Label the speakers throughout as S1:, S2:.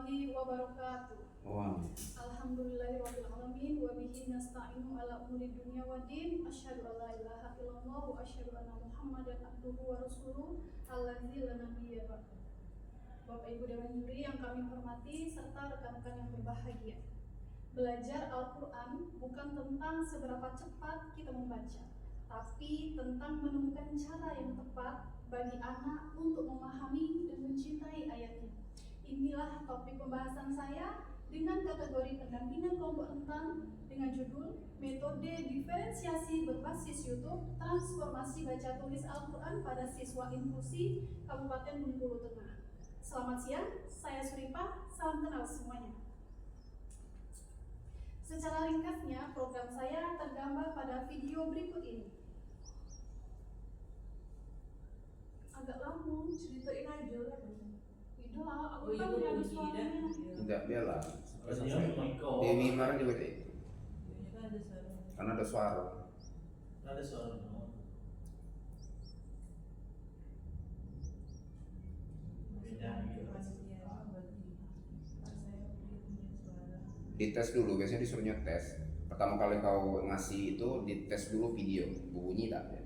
S1: warahmatullahi wabarakatuh.
S2: Wow.
S1: Alhamdulillahirabbil alamin wa bihi nasta'inu ala umuri dunya waddin. Asyhadu an la ilaha illallah wa asyhadu anna Muhammadan abduhu wa rasuluh allazi la nabiyya ba'dahu. Bapak Ibu Dewan Juri yang kami hormati serta rekan-rekan yang berbahagia. Belajar Al-Qur'an bukan tentang seberapa cepat kita membaca, tapi tentang menemukan cara yang tepat bagi anak untuk memahami dan mencintai ayatnya. Inilah topik pembahasan saya dengan kategori pendampingan kelompok rentan dengan judul Metode Diferensiasi Berbasis YouTube Transformasi Baca Tulis Al-Quran pada Siswa Inklusi Kabupaten Bengkulu Tengah. Selamat siang, saya Suripah, salam kenal semuanya. Secara ringkasnya, program saya tergambar pada video berikut ini. Agak lama, ceritain aja lah. Udah, aku kan udah habis suaranya.
S2: Enggak bela. Di Mimar juga kayak itu. Karena ada suara.
S3: Ada suara.
S2: Dites dulu, biasanya disuruhnya tes. Pertama kali kau ngasih itu dites dulu video, bunyi tak?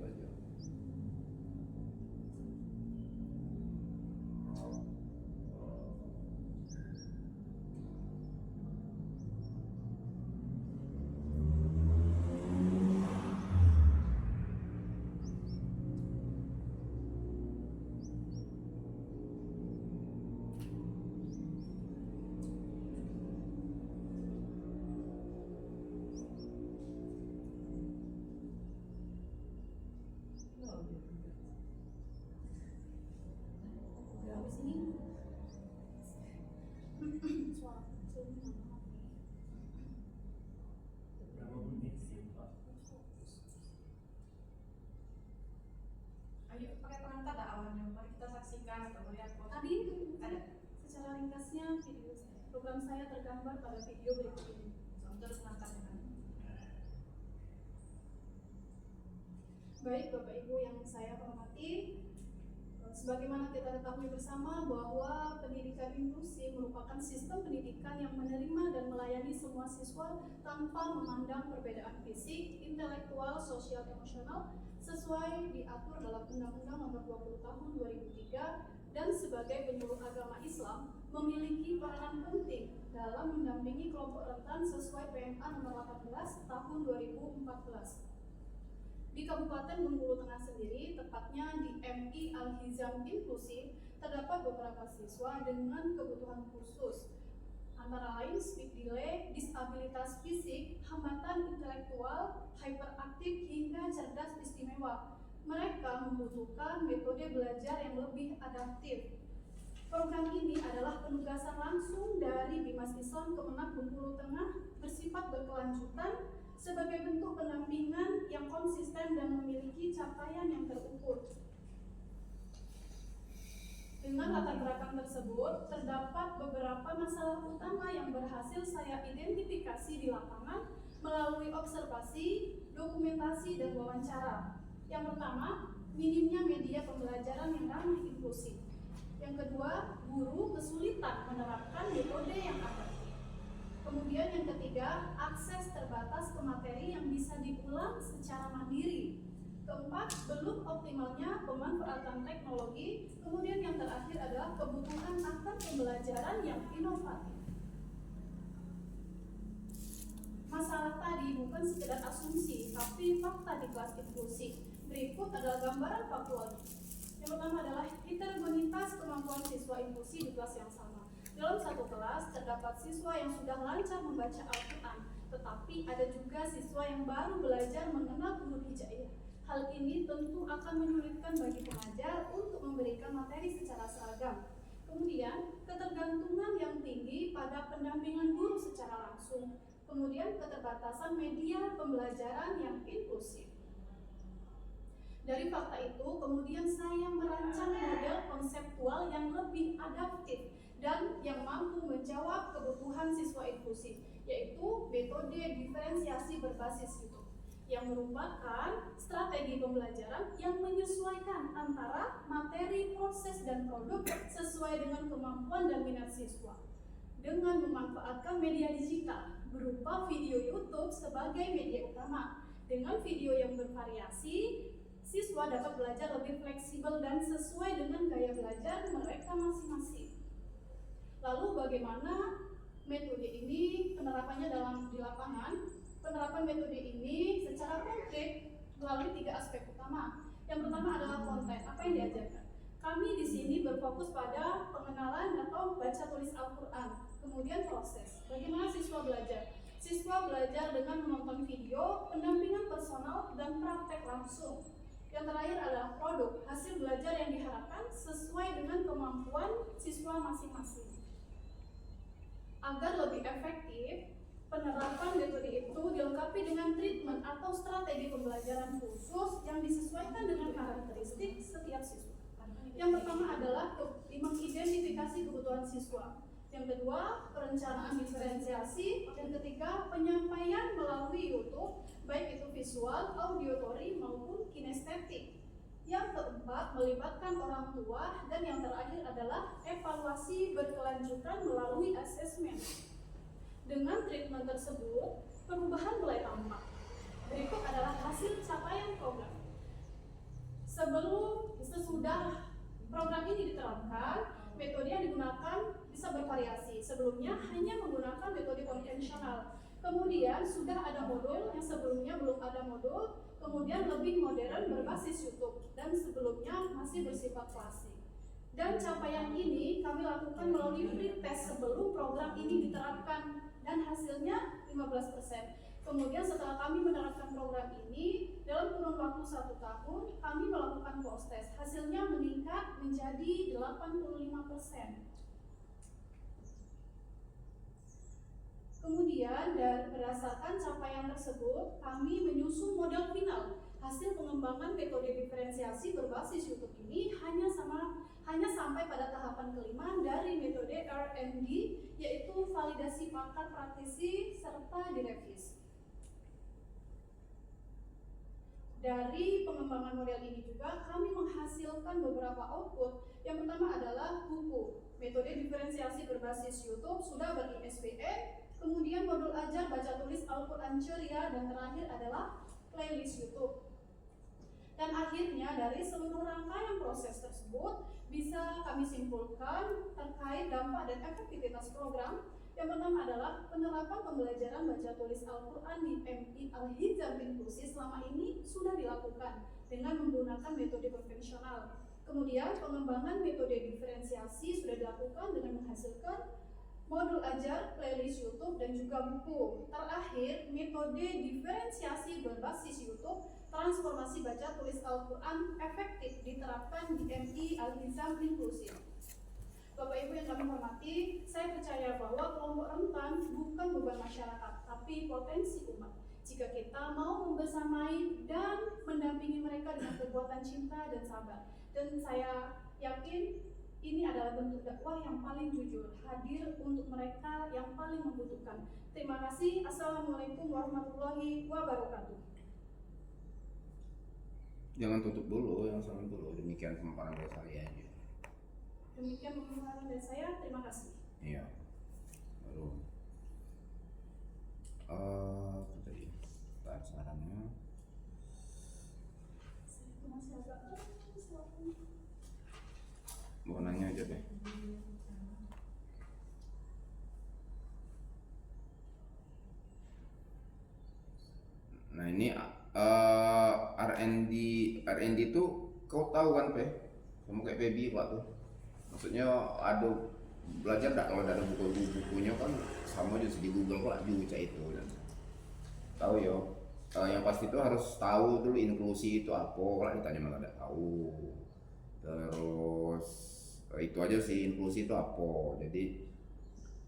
S1: Ayo pakai perangkat awalnya, mari kita saksikan atau melihat tadi ada. Secara ringkasnya video program saya tergambar pada video berikut ini. Terus perangkatnya. Baik Bapak Ibu yang saya hormati, sebagaimana kita ketahui bersama bahwa pendidikan inklusi merupakan sistem pendidikan yang menerima dan melayani semua siswa tanpa memandang perbedaan fisik, intelektual, sosial, emosional sesuai diatur dalam Undang-Undang Nomor 20 Tahun 2003 dan sebagai penyuluh agama Islam memiliki peranan penting dalam mendampingi kelompok rentan sesuai PMA Nomor 18 Tahun 2014. Di Kabupaten Bengkulu Tengah sendiri, tepatnya di MI Al-Hizam Inklusif, terdapat beberapa siswa dengan kebutuhan khusus, antara lain speech delay, disabilitas fisik, hambatan intelektual, hyperaktif, hingga cerdas istimewa. Mereka membutuhkan metode belajar yang lebih adaptif. Program ini adalah penugasan langsung dari Bimas Islam Kemenak Bengkulu Tengah bersifat berkelanjutan sebagai bentuk pendampingan yang konsisten dan memiliki capaian yang terukur. Dengan latar belakang tersebut, terdapat beberapa masalah utama yang berhasil saya identifikasi di lapangan melalui observasi, dokumentasi, dan wawancara. Yang pertama, minimnya media pembelajaran yang ramah inklusif. Yang kedua, guru kesulitan menerapkan metode yang ada. Kemudian yang ketiga, akses terbatas ke materi yang bisa diulang secara mandiri. Keempat, belum optimalnya pemanfaatan teknologi. Kemudian yang terakhir adalah kebutuhan akan pembelajaran yang inovatif. Masalah tadi bukan sekedar asumsi, tapi fakta di kelas inklusi. Berikut adalah gambaran faktualnya. Yang pertama adalah heterogenitas kemampuan siswa inklusi di kelas yang sama. Dalam satu kelas, terdapat siswa yang sudah lancar membaca Al-Quran, tetapi ada juga siswa yang baru belajar mengenal huruf hijaiyah. Hal ini tentu akan menyulitkan bagi pengajar untuk memberikan materi secara seragam. Kemudian, ketergantungan yang tinggi pada pendampingan guru secara langsung. Kemudian, keterbatasan media pembelajaran yang inklusif. Dari fakta itu, kemudian saya merancang model konseptual yang lebih adaptif dan yang mampu menjawab kebutuhan siswa inklusif, yaitu metode diferensiasi berbasis YouTube, yang merupakan strategi pembelajaran yang menyesuaikan antara materi, proses, dan produk sesuai dengan kemampuan dan minat siswa. dengan memanfaatkan media digital berupa video YouTube sebagai media utama. Dengan video yang bervariasi, siswa dapat belajar lebih fleksibel dan sesuai dengan gaya belajar mereka masing-masing. Lalu bagaimana metode ini penerapannya di lapangan? Penerapan metode ini secara konkret melalui 3 aspek utama. Yang pertama adalah konten, apa yang diajarkan. Kami di sini berfokus pada pengenalan atau baca tulis Al-Quran. Kemudian proses, bagaimana siswa belajar? Siswa belajar dengan menonton video, pendampingan personal, dan praktek langsung. Yang terakhir adalah produk, hasil belajar yang diharapkan sesuai dengan kemampuan siswa masing-masing. Agar lebih efektif, penerapan metode itu dilengkapi dengan treatment atau strategi pembelajaran khusus yang disesuaikan dengan karakteristik setiap siswa. Yang pertama adalah mengidentifikasi kebutuhan siswa. Yang kedua, perencanaan diferensiasi. Yang ketiga, penyampaian melalui YouTube, baik itu visual, auditory maupun kinestetik. Yang keempat, melibatkan orang tua, dan yang terakhir adalah evaluasi berkelanjutan melalui asesmen. Dengan treatment tersebut, perubahan mulai tampak. Berikut adalah hasil capaian program. Sesudah program ini diterapkan, metode yang digunakan bisa bervariasi. Sebelumnya hanya menggunakan metode konvensional. Kemudian sudah ada modul yang sebelumnya belum ada modul, kemudian lebih modern berbasis YouTube, dan sebelumnya masih bersifat klasik. Dan capaian ini kami lakukan melalui pretest sebelum program ini diterapkan, dan hasilnya 15%. Kemudian setelah kami menerapkan program ini, dalam kurun waktu 1 tahun, kami melakukan post test. Hasilnya meningkat menjadi 85%. Kemudian berdasarkan capaian tersebut, kami menyusun model final. Hasil pengembangan metode diferensiasi berbasis YouTube ini hanya sampai pada tahapan kelima dari metode R&D, yaitu validasi pakar praktisi serta direvisi. Dari pengembangan model ini juga kami menghasilkan beberapa output. Yang pertama adalah buku metode diferensiasi berbasis YouTube sudah ber-ISBN, kemudian modul ajar baca tulis Al-Quran Ceria, dan terakhir adalah playlist YouTube. Dan akhirnya dari seluruh rangkaian proses tersebut bisa kami simpulkan terkait dampak dan efektivitas program. Yang pertama adalah penerapan pembelajaran baca tulis Al-Quran di MI Al-Hijab Inklusi selama ini sudah dilakukan dengan menggunakan metode konvensional. Kemudian pengembangan metode diferensiasi sudah dilakukan dengan menghasilkan modul ajar, playlist YouTube, dan juga buku. Terakhir, metode diferensiasi berbasis YouTube, transformasi baca tulis Al-Quran efektif diterapkan di MI Al-Hizam Inklusif. Bapak Ibu yang kami hormati, saya percaya bahwa kelompok rentan bukan beban masyarakat, tapi potensi umat. Jika kita mau membersamai dan mendampingi mereka dengan kekuatan cinta dan sabar. Dan saya yakin ini adalah bentuk dakwah yang paling jujur, hadir untuk mereka yang paling membutuhkan. Terima kasih. Assalamualaikum warahmatullahi wabarakatuh.
S2: Jangan tutup dulu, yang sama dulu. Demikian pemaparan dari saya.
S1: Demikian pemaparan dari saya. Terima kasih.
S2: Iya. Lalu apa tadi? Sarannya.
S1: Saya masih agak
S2: Mau nanya aja deh. Nah ini R&D itu kau tahu kan Pe? Kamu kayak Pebi Pak tuh. Maksudnya ada belajar tak kalau ada bukunya kan sama aja di Google kok dibaca itu kan. Tahu ya. Yang pasti itu harus tahu dulu inklusi itu apa, kalau ditanya malah tidak tahu. Terus itu aja sih inklusi itu apa. Jadi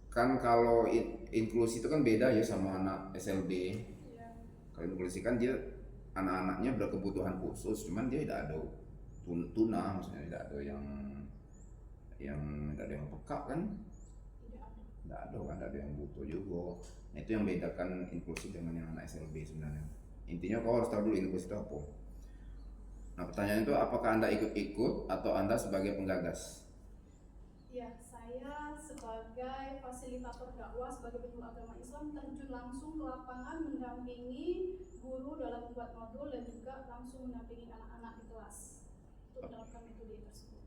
S2: kan kalau inklusi itu kan beda ya sama anak SLB.
S1: ya.
S2: Kalau inklusi kan dia anak-anaknya berkebutuhan khusus, cuman dia tidak ada tuna, maksudnya tidak ada yang tidak ada yang peka kan? Tidak ada kan, tidak ada yang butuh juga. Nah, itu yang bedakan inklusi dengan yang anak SLB sebenarnya. Intinya kau harus tahu dulu inklusi itu apa. Nah pertanyaan itu apakah Anda ikut-ikut atau Anda sebagai penggagas?
S1: Ya, saya saya sebagai fasilitator dakwah sebagai penyuluh agama Islam terjun langsung ke lapangan mendampingi guru dalam membuat modul dan juga langsung mendampingi anak-anak di kelas untuk menerapkan metode tersebut.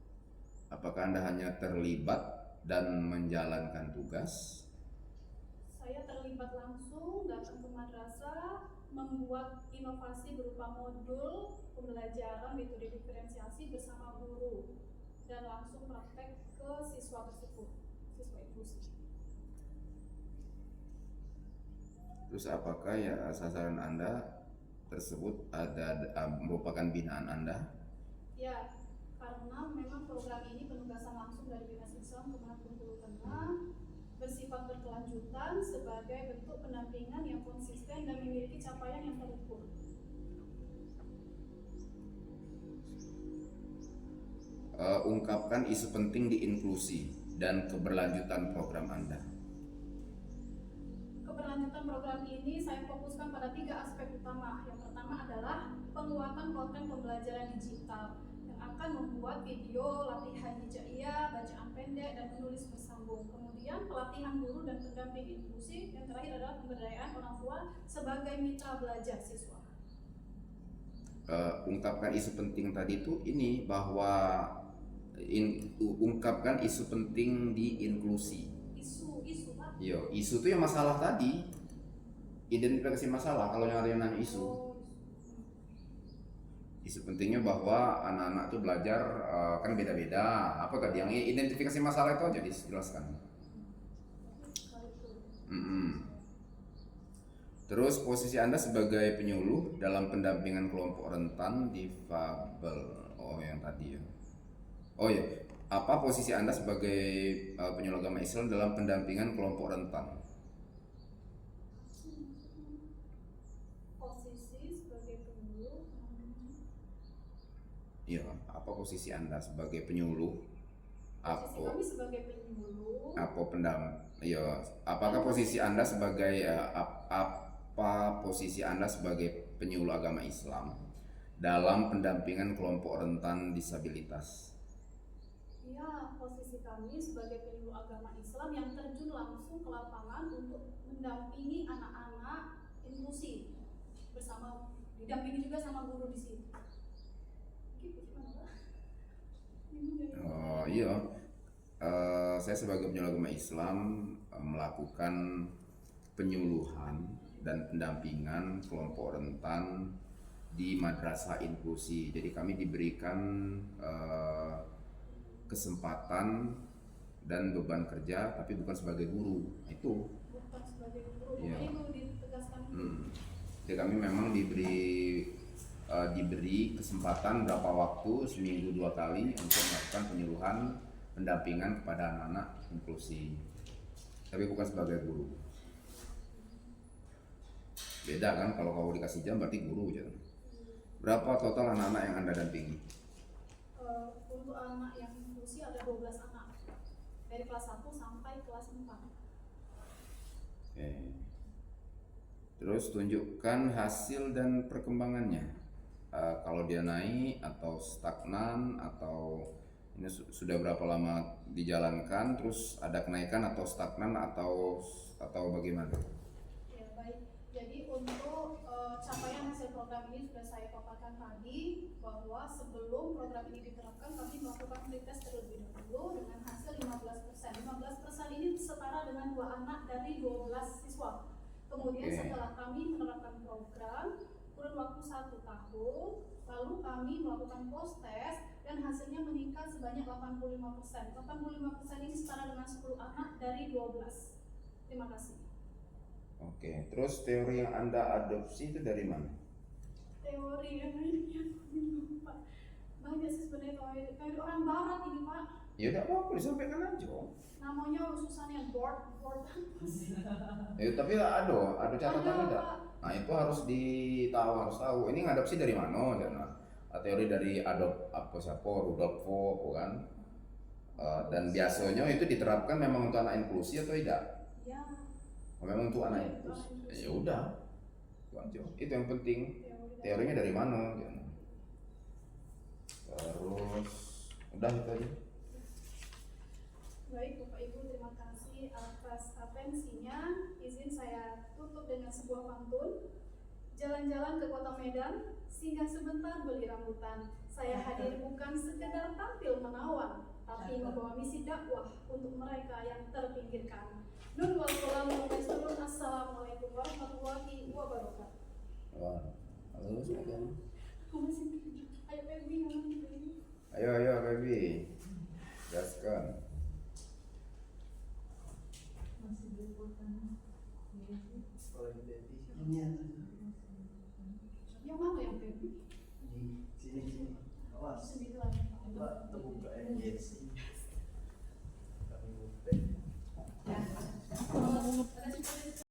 S2: Apakah Anda hanya terlibat dan menjalankan tugas?
S1: Saya terlibat langsung datang ke madrasah membuat inovasi berupa modul pembelajaran metode diferensiasi bersama guru dan langsung praktek ke siswa tersebut, siswa inklusi.
S2: Terus apakah ya sasaran Anda tersebut merupakan binaan Anda?
S1: Ya, karena memang program ini penugasan langsung dari Dinas Islam Kemenang Bengkulu Tengah bersifat berkelanjutan sebagai bentuk pendampingan yang konsisten dan memiliki capaian yang terukur.
S2: Ungkapkan isu penting di inklusi dan keberlanjutan program Anda.
S1: Keberlanjutan program ini saya fokuskan pada 3 aspek utama. Yang pertama adalah penguatan konten pembelajaran digital yang akan membuat video, latihan hijaiyah, bacaan pendek, dan menulis bersambung. Kemudian pelatihan guru dan pendamping inklusi. Yang terakhir adalah pemberdayaan orang tua sebagai mitra belajar siswa.
S2: Ungkapkan isu penting tadi itu ini bahwa ungkapkan isu penting di inklusi.
S1: Isu Pak.
S2: Yo, isu itu yang masalah tadi. Identifikasi masalah kalau yang ada yang nanya isu. Isu pentingnya bahwa anak-anak tuh belajar kan beda-beda. Apa tadi yang identifikasi masalah itu aja dijelaskan. Terus posisi Anda sebagai penyuluh dalam pendampingan kelompok rentan difabel. Oh, yang tadi ya. Oh ya, apa posisi Anda sebagai penyuluh agama Islam dalam pendampingan kelompok rentan?
S1: Posisi sebagai penyuluh.
S2: Iya, apa posisi Anda sebagai penyuluh?
S1: Posisi kami sebagai penyuluh.
S2: Ya, apakah posisi Anda sebagai apa posisi Anda sebagai penyuluh agama Islam dalam pendampingan kelompok rentan disabilitas?
S1: Ya, posisi kami sebagai penyuluh agama Islam yang terjun langsung ke lapangan untuk mendampingi anak-anak inklusi bersama, didampingi juga sama guru di sini. Gitu gimana, Pak?
S2: Oh iya, saya sebagai penyuluh agama Islam melakukan penyuluhan dan pendampingan kelompok rentan di madrasah inklusi. Jadi kami diberikan kesempatan dan beban kerja, tapi bukan sebagai guru. Itu.
S1: Bukan sebagai guru.
S2: Iya.
S1: Itu ditegaskan.
S2: Jadi kami memang diberi kesempatan berapa waktu, seminggu 2 kali untuk melakukan penyuluhan pendampingan kepada anak-anak inklusi, tapi bukan sebagai guru. Beda kan, kalau kamu dikasih jam berarti guru aja. Berapa total anak-anak yang Anda dampingi?
S1: Untuk anak yang inklusi ada 12 anak dari kelas 1 sampai kelas 4.
S2: Oke. Terus tunjukkan hasil dan perkembangannya. Kalau dia naik atau stagnan atau ini sudah berapa lama dijalankan, terus ada kenaikan atau stagnan atau bagaimana?
S1: Ya baik, jadi untuk capaian hasil program ini sudah saya paparkan tadi bahwa sebelum program ini diterapkan kami melakukan pretest terlebih dahulu dengan hasil 15%. 15% ini setara dengan 2 anak dari 12 siswa. Kemudian setelah kami menerapkan program kurun waktu 1 tahun, lalu kami melakukan post test dan hasilnya meningkat sebanyak 85%. 85% ini setara dengan 10 anak dari 12. Terima kasih.
S2: Oke, terus teori yang Anda adopsi itu dari mana?
S1: Teori yang ini Pak, banyak sih sebenarnya teori orang barat ini Pak.
S2: Ya tidak apa-apa, disampaikan aja.
S1: Namanya ususannya board.
S2: Tapi ada catatan tidak? Nah itu harus tahu. Ini ngadopsi dari mana? Teori dari Rudolf kan? Dan biasanya itu diterapkan memang untuk anak inklusi atau tidak?
S1: Ya.
S2: Memang untuk anak inklusi. Ya udah, itu yang penting. Teorinya dari mana? Terus udah itu aja.
S1: Baik Bapak Ibu, terima kasih atas atensinya. Izin saya tutup dengan sebuah pantun. Jalan-jalan ke kota Medan, singgah sebentar beli rambutan. Saya hadir bukan sekedar tampil menawan, tapi membawa misi dakwah untuk mereka yang terpinggirkan. Nun wal kolam wal maisturun. Assalamualaikum warahmatullahi wabarakatuh.
S2: Wah, halo semoga.
S1: Ayo Feby,
S2: Ayo Baby, gaskan.
S3: Kalau yang baby
S4: Ini ya.
S1: yang mana yang Feby?
S3: di sini. Awas.
S1: 9.
S3: Coba terbuka ya. Yes. Kami buka.